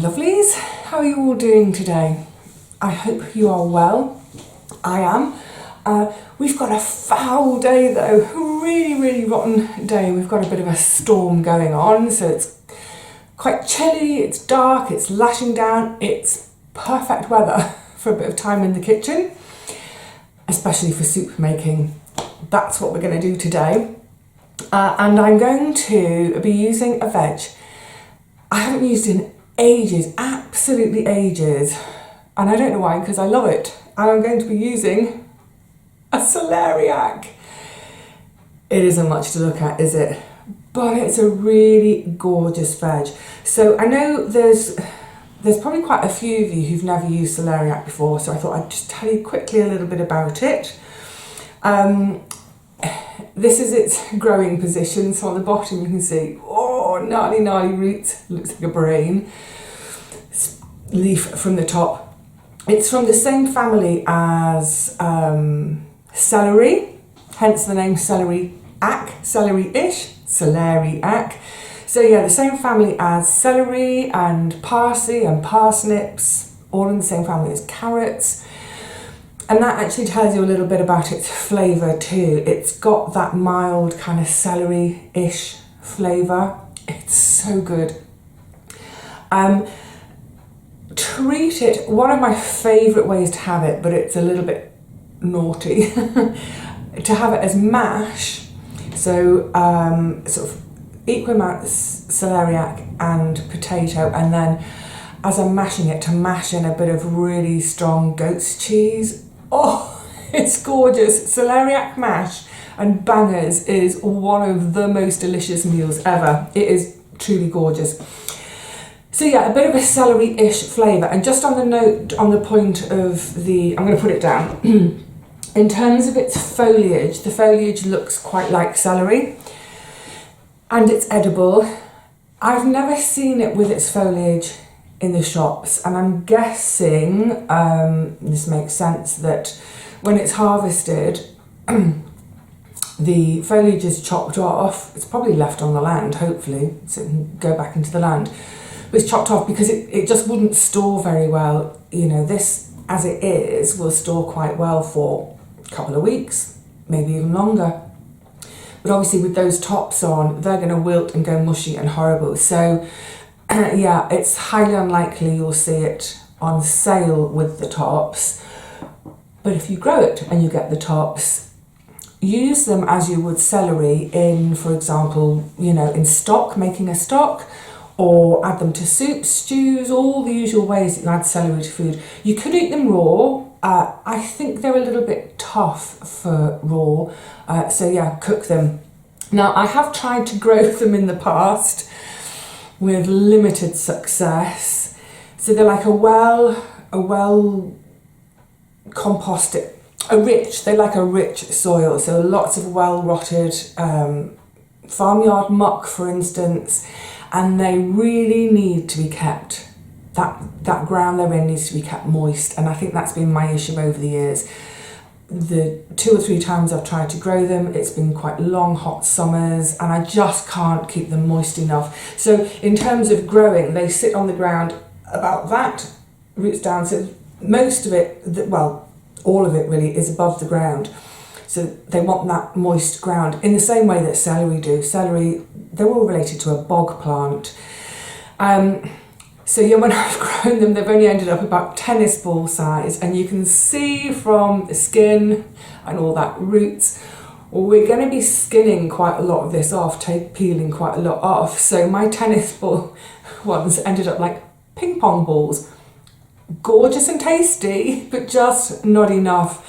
lovelies, how are you all doing today? I hope you are well. I am. We've got a foul day though, a really rotten day. We've got a bit of a storm going on, so it's quite chilly, it's dark, it's lashing down. It's perfect weather for a bit of time in the kitchen, especially for soup making. That's what we're going to do today. And I'm going to be using a veg I haven't used in ages, absolutely ages. And I don't know why, because I love it. And I'm going to be using a celeriac. It isn't much to look at, is it? But it's a really gorgeous veg. So I know there's probably quite a few of you who've never used celeriac before, so I thought I'd just tell you quickly a little bit about it. This is its growing position, so on the bottom you can see, oh, gnarly roots, looks like a brain. Leaf from the top. It's from the same family as celery, hence the name celeriac, celery-ish, celeriac. So yeah, the same family as celery and parsley and parsnips, all in the same family as carrots. And that actually tells you a little bit about its flavour too. It's got that mild kind of celery-ish flavour. It's so good. Treat it, one of my favourite ways to have it, but it's a little bit naughty, to have it as mash. So sort of equal amount of celeriac and potato, and then as I'm mashing it, to mash in a bit of really strong goat's cheese. Oh, it's gorgeous. Celeriac mash and bangers is one of the most delicious meals ever. It is truly gorgeous. So yeah, a bit of a celery-ish flavour. And just on the note, on the point of the, I'm going to put it down. In terms of its foliage, the foliage looks quite like celery. And it's edible. I've never seen it with its foliage in the shops, and I'm guessing, this makes sense, that when it's harvested, the foliage is chopped off. It's probably left on the land, hopefully, so it can go back into the land. But it's chopped off because it just wouldn't store very well. You know, this, as it is, will store quite well for a couple of weeks, maybe even longer. But obviously with those tops on, they're going to wilt and go mushy and horrible. So yeah, it's highly unlikely you'll see it on sale with the tops. But if you grow it and you get the tops, use them as you would celery in, for example, you know, in stock, making a stock, or add them to soups, stews, all the usual ways that you add celery to food. You could eat them raw. I think they're a little bit tough for raw. So yeah, cook them. Now, I have tried to grow them in the past with limited success. So they're like a well composted, they like a rich soil. So lots of well rotted farmyard muck, for instance, and they really need to be kept. That ground they're in needs to be kept moist, and I think that's been my issue over the years. The 2 or 3 times I've tried to grow them, it's been quite long, hot summers, and I just can't keep them moist enough. So in terms of growing, they sit on the ground about that, roots down, so most of it, well, all of it really is above the ground. So they want that moist ground in the same way that celery do. Celery, they're all related to a bog plant. So yeah, when I've grown them, they've only ended up about tennis ball size, and you can see from the skin and all that roots, we're going to be skinning quite a lot of this off, peeling quite a lot off. So my tennis ball ones ended up like ping pong balls. Gorgeous and tasty, but just not enough.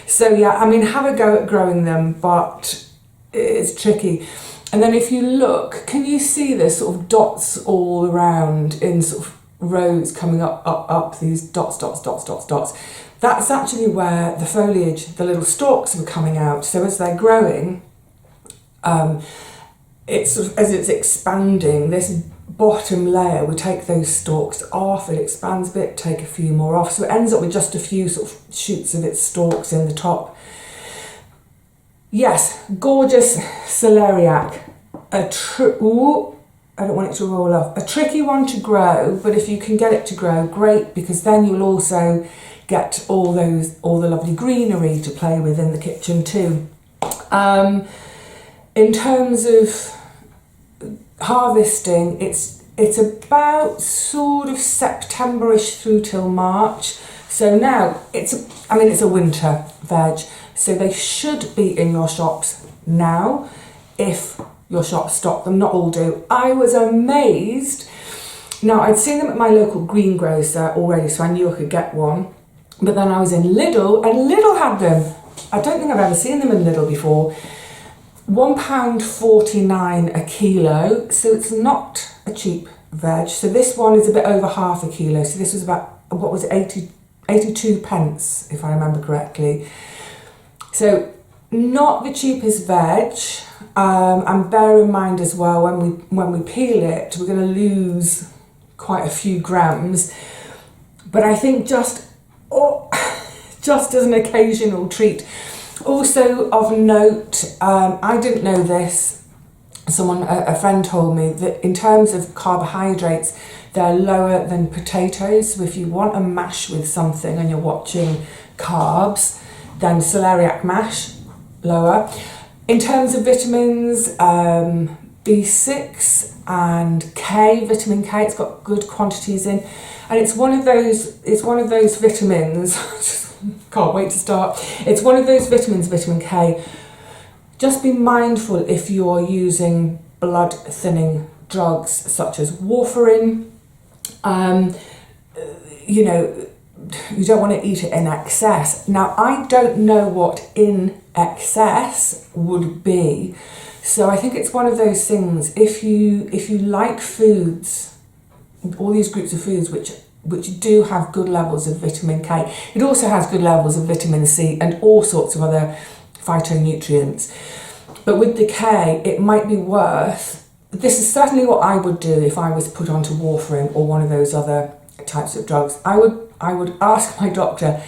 So yeah, I mean, have a go at growing them, but it's tricky. And then if you look, can you see the sort of dots all around in sort of rows coming up, these dots. That's actually where the foliage, the little stalks were coming out. So as they're growing, it's sort of, as it's expanding, this bottom layer, we take those stalks off, it expands a bit, take a few more off. So it ends up with just a few sort of shoots of its stalks in the top. Yes, gorgeous celeriac. I don't want it to roll off. A tricky one to grow, but if you can get it to grow, great, because then you'll also get all the lovely greenery to play with in the kitchen too. In terms of harvesting, it's about sort of September-ish through till March. So now it's a winter veg, so they should be in your shops now if your shops stock them. Not all do. I was amazed. Now, I'd seen them at my local greengrocer already, so I knew I could get one. But then I was in Lidl, and Lidl had them. I don't think I've ever seen them in Lidl before. £1.49 a kilo, so it's not a cheap veg. So this one is a bit over half a kilo. So this was about, what was it, 82 pence, if I remember correctly. So not the cheapest veg. And bear in mind as well, when we peel it, we're going to lose quite a few grams. But I think just as an occasional treat. Also of note, I didn't know this, a friend told me that in terms of carbohydrates, they're lower than potatoes. So if you want a mash with something and you're watching carbs, then celeriac mash, lower. In terms of vitamins, B6 and K, vitamin K, it's got good quantities in, and it's one of those vitamins. Can't wait to start. It's one of those vitamins, vitamin K. Just be mindful if you're using blood thinning drugs such as warfarin. You don't want to eat it in excess. Now, I don't know what in excess would be, so I think it's one of those things. If you like foods, all these groups of foods which do have good levels of vitamin K, it also has good levels of vitamin C and all sorts of other phytonutrients. But with the K, it might be worth. This is certainly what I would do if I was put onto warfarin or one of those other types of drugs. I would ask my doctor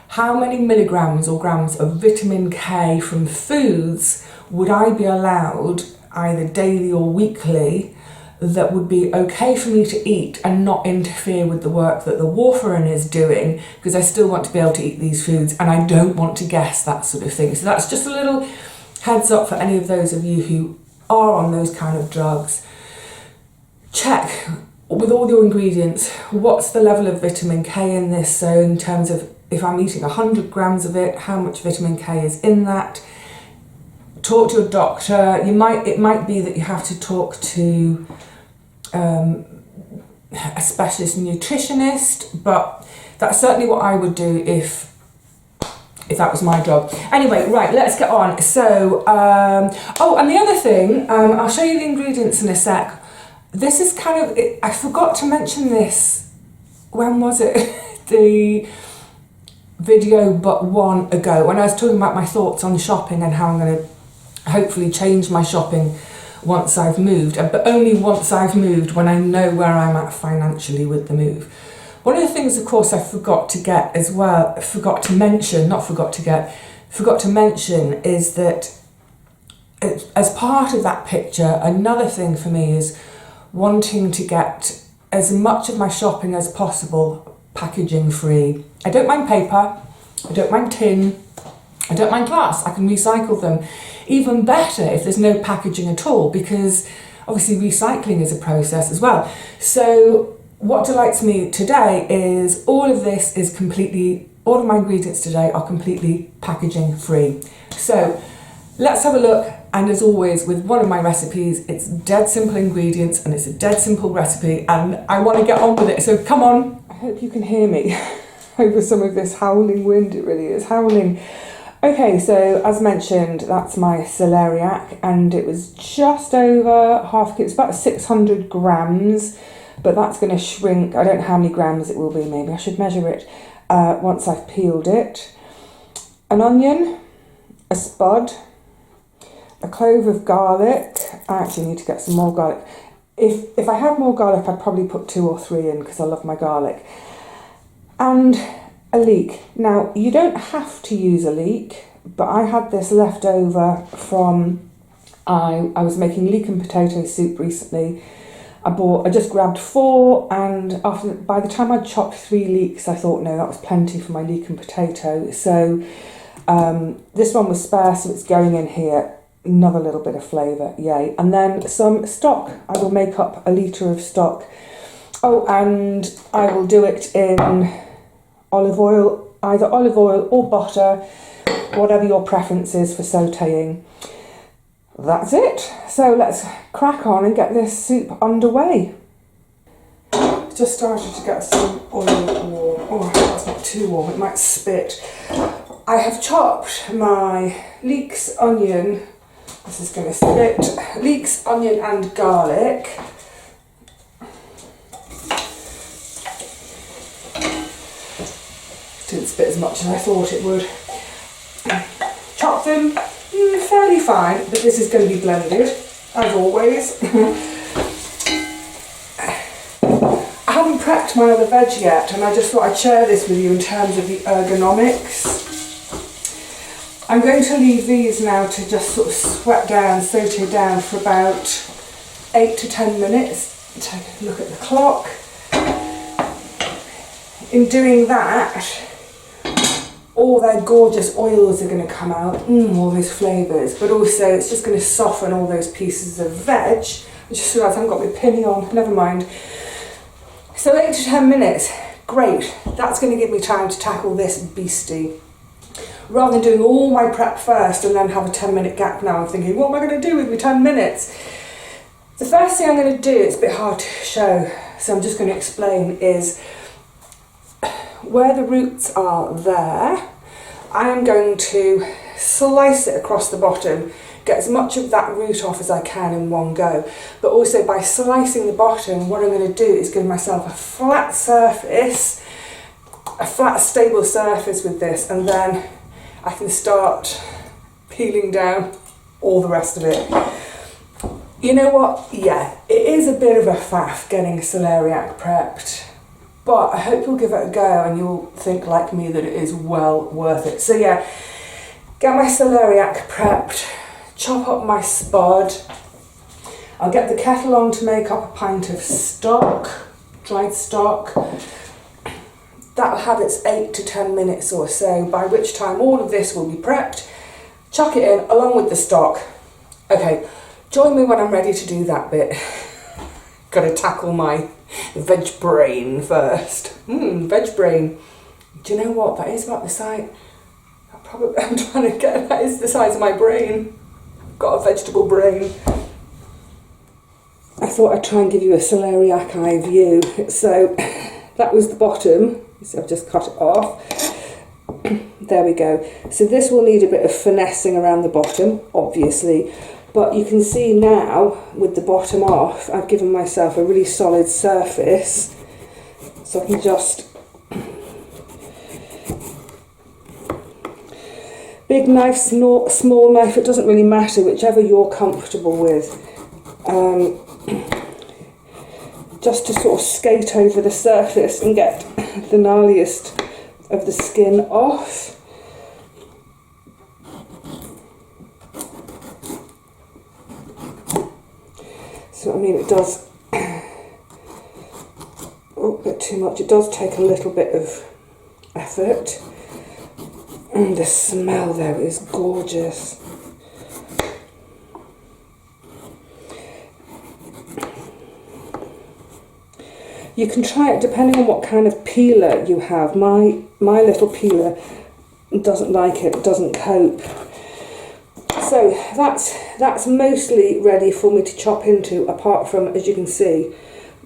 how many milligrams or grams of vitamin K from foods would I be allowed either daily or weekly that would be okay for me to eat and not interfere with the work that the warfarin is doing, because I still want to be able to eat these foods and I don't want to guess that sort of thing. So that's just a little heads up for any of those of you who are on those kind of drugs. Check with all your ingredients, what's the level of vitamin K in this? So in terms of if I'm eating 100 grams of it, how much vitamin K is in that? Talk to your doctor. It might be that you have to talk to a specialist nutritionist, but that's certainly what I would do if that was my job. Anyway, right, let's get on. So, and the other thing, I'll show you the ingredients in a sec. This is kind of, I forgot to mention this, when was it? The video but one ago, when I was talking about my thoughts on shopping and how I'm going to hopefully change my shopping once I've moved, but only once I've moved, when I know where I'm at financially with the move. One of the things, of course, I forgot to mention is that as part of that picture, another thing for me is wanting to get as much of my shopping as possible packaging free. I don't mind paper, I don't mind tin, I don't mind glass, I can recycle them. Even better if there's no packaging at all, because obviously recycling is a process as well. So what delights me today is all of my ingredients today are completely packaging free. So let's have a look. And as always, with one of my recipes, it's dead simple ingredients and it's a dead simple recipe, and I want to get on with it. So come on. I hope you can hear me over some of this howling wind. It really is howling. Okay, so as mentioned, that's my celeriac, and it was just over half a kilo. It's about 600 grams, but that's going to shrink. I don't know how many grams it will be. Maybe I should measure it once I've peeled it. An onion, a spud, a clove of garlic. I actually need to get some more garlic. If I had more garlic, I'd probably put 2 or 3 in because I love my garlic. And a leek. Now, you don't have to use a leek, but I had this left over from, I was making leek and potato soup recently, I just grabbed 4, and by the time I'd chopped 3 leeks, I thought, no, that was plenty for my leek and potato. So this one was spare, so it's going in here. Another little bit of flavour, yay. And then some stock. I will make up a litre of stock. Oh, and I will do it in olive oil, either olive oil or butter, whatever your preference is for sautéing. That's it. So let's crack on and get this soup underway. Just started to get some oil warm. Oh, that's not too warm, it might spit. I have chopped my leeks, onion, this is going to spit, leeks, onion and garlic. Didn't spit as much as I thought it would. Chop them fairly fine, but this is going to be blended, as always. I haven't prepped my other veg yet, and I just thought I'd share this with you in terms of the ergonomics. I'm going to leave these now to just sort of sweat down, saute down for about 8 to 10 minutes. Take a look at the clock. In doing that, all their gorgeous oils are going to come out, all those flavours, but also it's just going to soften all those pieces of veg. I just realised I haven't got my pinny on, never mind. So 8 to 10 minutes, great. That's going to give me time to tackle this beastie. Rather than doing all my prep first and then have a 10-minute gap now, I'm thinking, what am I going to do with my 10 minutes? The first thing I'm going to do, it's a bit hard to show, so I'm just going to explain, is where the roots are there, I am going to slice it across the bottom, get as much of that root off as I can in one go. But also by slicing the bottom, what I'm going to do is give myself a flat surface, a flat stable surface with this, and then I can start peeling down all the rest of it. You know what? Yeah, it is a bit of a faff getting celeriac prepped, but I hope you'll give it a go and you'll think like me that it is well worth it. So yeah, get my celeriac prepped, chop up my spud. I'll get the kettle on to make up a pint of stock, dried stock. That'll have its 8 to 10 minutes or so, by which time all of this will be prepped. Chuck it in along with the stock. Okay, join me when I'm ready to do that bit. Got to tackle my veg brain first. Veg brain. Do you know what? That is about the size. I'm trying to get, that is the size of my brain. I've got a vegetable brain. I thought I'd try and give you a celeriac eye view. So that was the bottom. So I've just cut it off. There we go. So this will need a bit of finessing around the bottom, obviously. But you can see now, with the bottom off, I've given myself a really solid surface. So I can just... Big knife, small knife, it doesn't really matter, whichever you're comfortable with. Just to sort of skate over the surface and get the gnarliest of the skin off. So I mean, it does, oh, a bit too much, it does take a little bit of effort. And the smell there is gorgeous. You can try it depending on what kind of peeler you have. My little peeler doesn't like it, doesn't cope. So that's mostly ready for me to chop into, apart from, as you can see,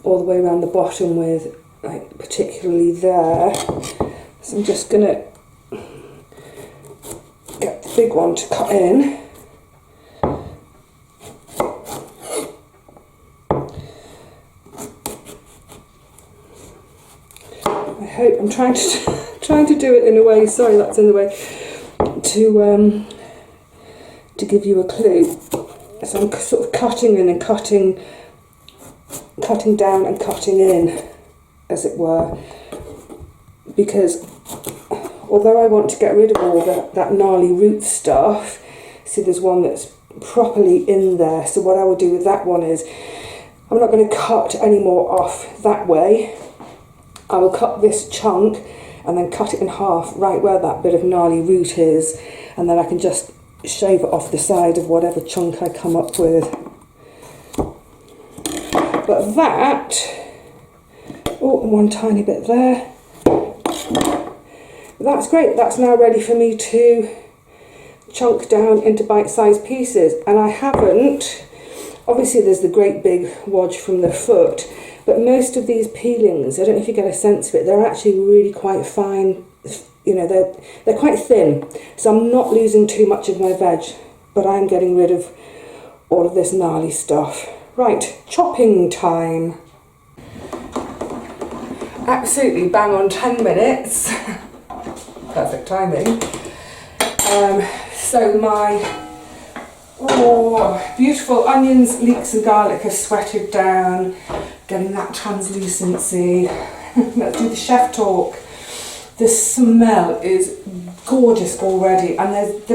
all the way around the bottom with, like, particularly there. So I'm just going to get the big one to cut in. I'm trying to do it in a way, sorry that's in the way, to give you a clue. So I'm sort of cutting in and cutting down and cutting in, as it were, because although I want to get rid of all that gnarly root stuff, see there's one that's properly in there, so what I will do with that one is I'm not going to cut any more off that way. I will cut this chunk and then cut it in half right where that bit of gnarly root is, and then I can just shave it off the side of whatever chunk I come up with. But that, oh, one tiny bit there. That's great. That's now ready for me to chunk down into bite-sized pieces. And I haven't, obviously there's the great big wodge from the foot, but most of these peelings, I don't know if you get a sense of it, they're actually really quite fine. You know, they're quite thin, so I'm not losing too much of my veg, but I'm getting rid of all of this gnarly stuff. Right, chopping time. Absolutely bang on 10 minutes. Perfect timing. So my beautiful onions, leeks and garlic have sweated down, getting that translucency. Let's do the chef talk. The smell is gorgeous already, and there's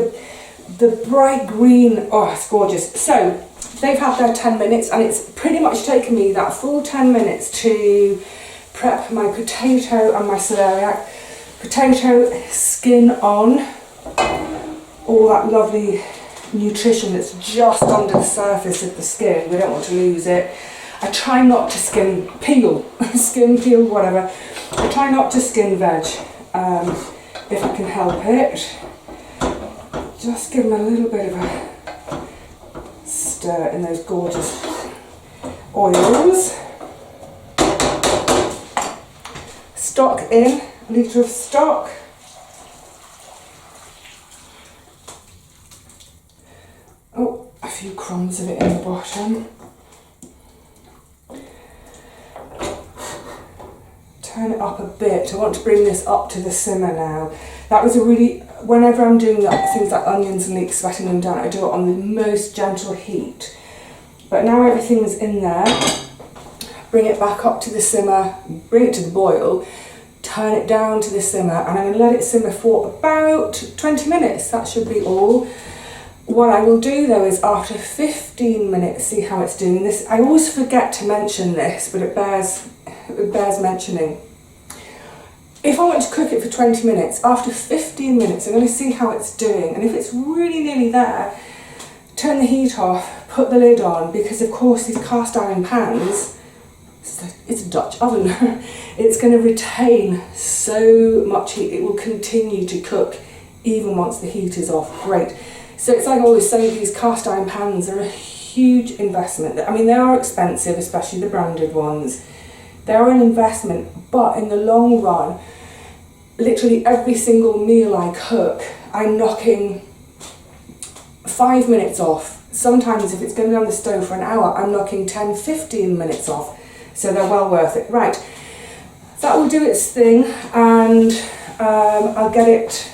the bright green, oh, it's gorgeous. So they've had their 10 minutes, and it's pretty much taken me that full 10 minutes to prep my potato and my celeriac. Potato, skin on, all that lovely nutrition that's just under the surface of the skin. We don't want to lose it. I try not to skin peel, whatever. I try not to skin veg if I can help it. Just give them a little bit of a stir in those gorgeous oils. Stock in, a litre of stock. Oh, a few crumbs of it in the bottom. Turn it up a bit. I want to bring this up to the simmer now. That was a really, whenever I'm doing things like onions and leeks, sweating them down, I do it on the most gentle heat. But now everything's in there, bring it back up to the simmer, bring it to the boil, turn it down to the simmer, and I'm going to let it simmer for about 20 minutes. That should be all. What I will do though is after 15 minutes, see how it's doing. This, I always forget to mention this, but it bears mentioning. If I want to cook it for 20 minutes, after 15 minutes, I'm going to see how it's doing. And if it's really nearly there, turn the heat off, put the lid on, because of course these cast iron pans, it's a Dutch oven, it's going to retain so much heat. It will continue to cook even once the heat is off. Great. So it's like I always say, these cast iron pans are a huge investment. I mean, they are expensive, especially the branded ones. They're an investment, but in the long run, literally every single meal I cook, I'm knocking 5 minutes off. Sometimes if it's going to be on the stove for an hour, I'm knocking 10, 15 minutes off. So they're well worth it. Right, that will do its thing, and I'll get it,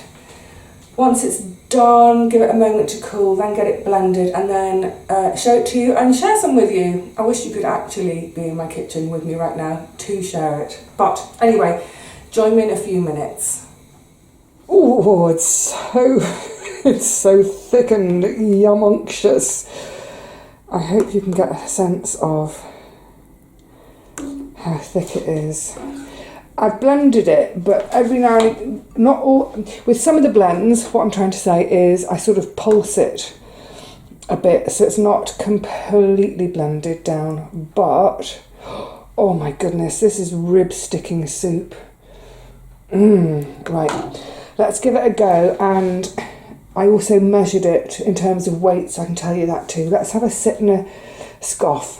once it's done, give it a moment to cool, then get it blended, and then show it to you and share some with you. I wish you could actually be in my kitchen with me right now to share it. But anyway, join me in a few minutes. Oh, it's so thick and yummunctious. I hope you can get a sense of how thick it is. I've blended it, but every now and again, not all, with some of the blends, what I'm trying to say is I sort of pulse it a bit so it's not completely blended down, but oh my goodness, this is rib sticking soup. Right, let's give it a go, and I also measured it in terms of weight, so I can tell you that too. Let's have a sit and a scoff.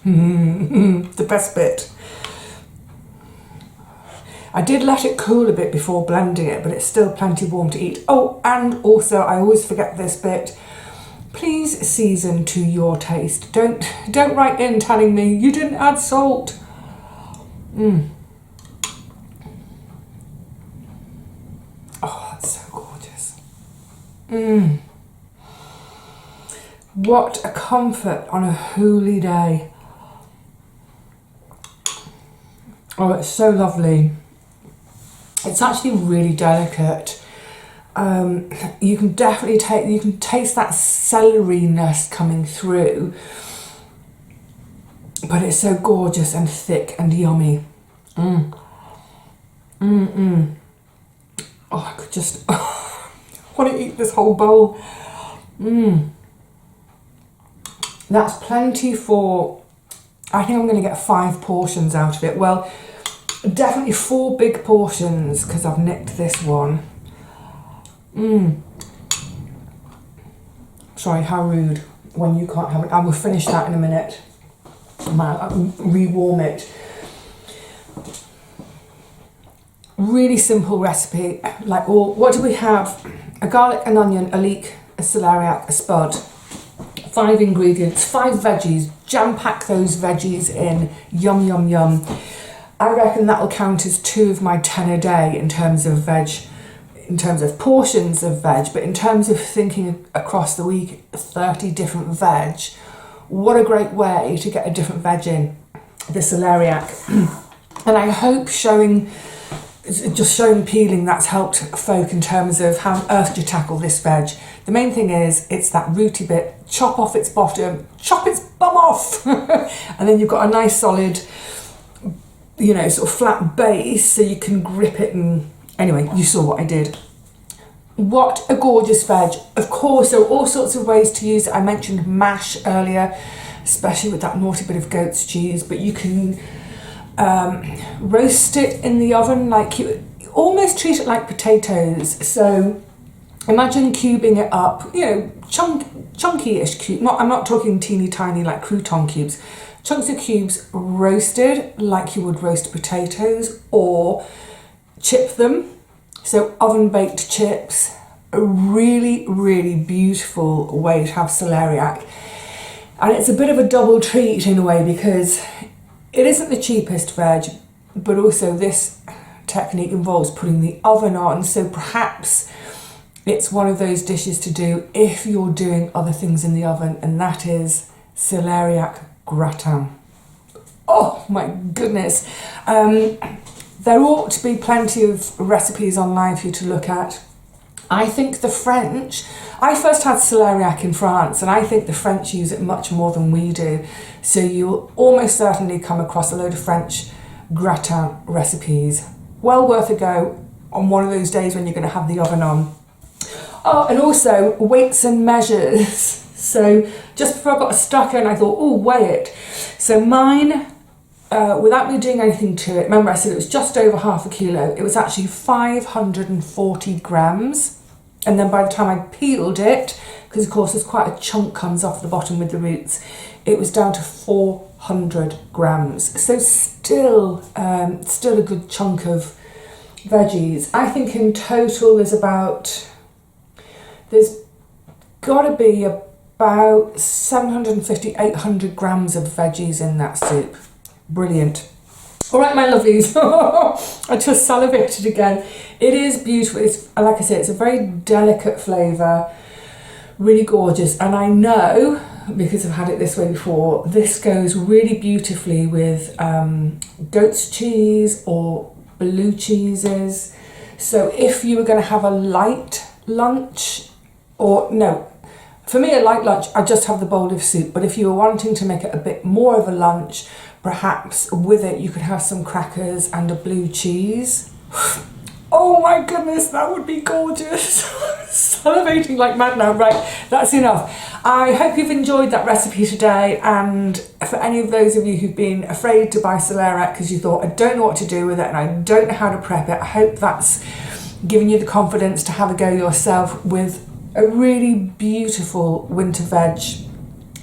The best bit. I did let it cool a bit before blending it, but it's still plenty warm to eat. Oh, and also I always forget this bit. Please season to your taste. Don't write in telling me you didn't add salt. Oh, that's so gorgeous. What a comfort on a holy day. Oh, it's so lovely. It's actually really delicate. You can definitely taste that celery-ness coming through. but it's so gorgeous and thick and yummy. Oh, I could just want to eat this whole bowl. That's plenty for, I think I'm going to get 5 portions out of it. Well, definitely 4 big portions because I've nicked this one. Sorry, how rude when you can't have it. I will finish that in a minute. I'll rewarm it. Really simple recipe. Like, what do we have? A garlic, an onion, a leek, a celeriac, a spud. 5 ingredients, 5 veggies. Jam pack those veggies in. Yum, yum, yum. I reckon that'll count as 2 of my 10 a day in terms of veg, in terms of portions of veg, but in terms of thinking across the week, 30 different veg. What a great way to get a different veg in, the celeriac. And I hope just showing peeling, that's helped folk in terms of how on earth do you tackle this veg. The main thing is it's that rooty bit, chop off its bottom, chop its bum off, and then you've got a nice solid, you know, sort of flat base so you can grip it. And anyway, you saw what I did. What a gorgeous veg. Of course, there are all sorts of ways to use it. I mentioned mash earlier, especially with that naughty bit of goat's cheese, but you can roast it in the oven, like you almost treat it like potatoes. So imagine cubing it up, you know, chunky-ish cube. I'm not talking teeny tiny like crouton cubes. Chunks of cubes roasted like you would roast potatoes, or chip them. So oven baked chips, a really, really beautiful way to have celeriac. And it's a bit of a double treat in a way because it isn't the cheapest veg, but also this technique involves putting the oven on. So perhaps it's one of those dishes to do if you're doing other things in the oven, and that is celeriac gratin. Oh my goodness. There ought to be plenty of recipes online for you to look at. I think the French, I first had celeriac in France, and I think the French use it much more than we do. So you'll almost certainly come across a load of French gratin recipes. Well worth a go on one of those days when you're going to have the oven on. Oh, and also weights and measures. So just before I got stuck in, I thought, oh, weigh it. So mine, without me doing anything to it, remember I said it was just over ½ kilo. It was actually 540 grams. And then by the time I peeled it, because of course there's quite a chunk comes off the bottom with the roots, it was down to 400 grams. So still a good chunk of veggies. I think in total there's got to be about 750, 800 grams of veggies in that soup. Brilliant. All right, my lovelies. I just salivated again. It is beautiful. It's, like I said, it's a very delicate flavour, really gorgeous. And I know, because I've had it this way before, this goes really beautifully with goat's cheese or blue cheeses. So if you were going to have a light lunch, or no, for me a light lunch, I just have the bowl of soup. But if you were wanting to make it a bit more of a lunch, perhaps with it you could have some crackers and a blue cheese. Oh my goodness, that would be gorgeous. Salivating like mad now. Right, that's enough. I hope you've enjoyed that recipe today, and for any of those of you who've been afraid to buy celeriac because you thought, I don't know what to do with it and I don't know how to prep it, I hope that's giving you the confidence to have a go yourself with a really beautiful winter veg.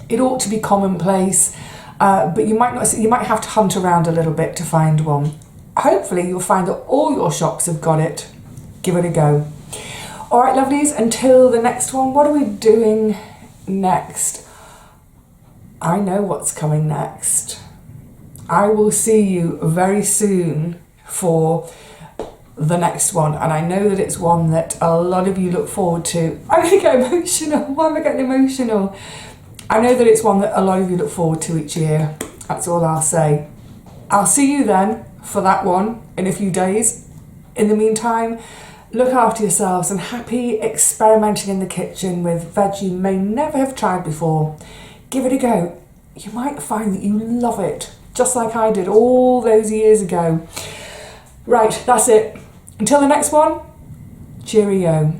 It ought to be commonplace, but you might have to hunt around a little bit to find one. Hopefully you'll find that all your shops have got it. Give it a go. All right, lovelies, until the next one, what are we doing next? I know what's coming next. I will see you very soon for the next one, and I know that it's one that a lot of you look forward to. I'm going to get emotional. Why am I getting emotional? I know that it's one that a lot of you look forward to each year. That's all I'll say. I'll see you then for that one in a few days. In the meantime, look after yourselves and happy experimenting in the kitchen with veg you may never have tried before. Give it a go. you might find that you love it, just like I did all those years ago. Right, that's it. Until the next one, cheerio.